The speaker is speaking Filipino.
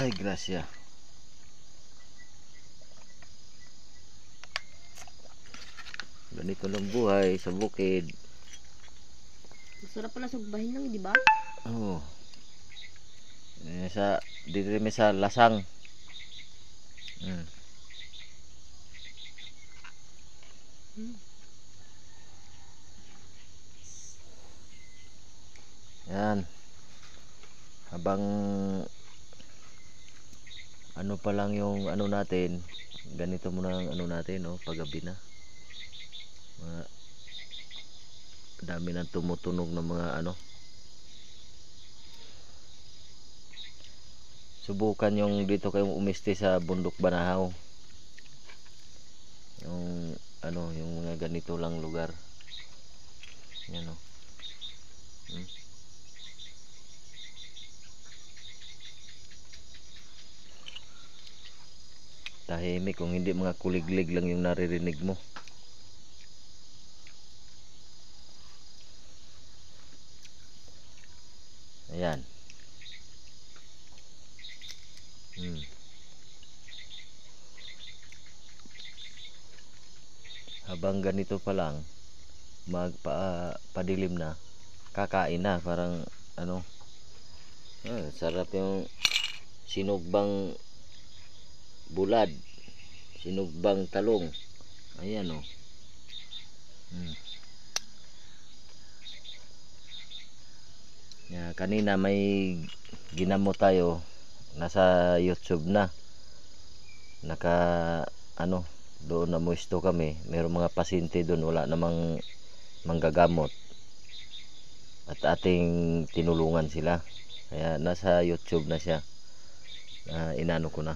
Ay, grasya. Ganito lang buhay sa bukid. Masarap pala sugbahin lang, di ba? Oh. Dito rin sa lasang. Hmm. Yan. Habang ano pa lang yung ano natin, ganito muna ang ano natin, no, paggabi na. Mga dami nang tumutunog ng mga ano. Subukan yung dito kayong umiste sa Bundok Banahaw. Yung ano, yung mga ganito lang lugar. Yan, no. Tahimik, kung hindi mga kuliglig lang yung naririnig mo. Ayan. Habang ganito pa lang, padilim na, kakain na. Parang ano, sarap yung sinugbang bulad, sinugbang talong. Ayan, oh. Kanina may ginamot tayo, nasa YouTube na. Ano, doon na muisto kami. Mayroong mga pasyente doon, wala namang manggagamot. At ating tinulungan sila. Kaya nasa YouTube na siya. Inano ko na.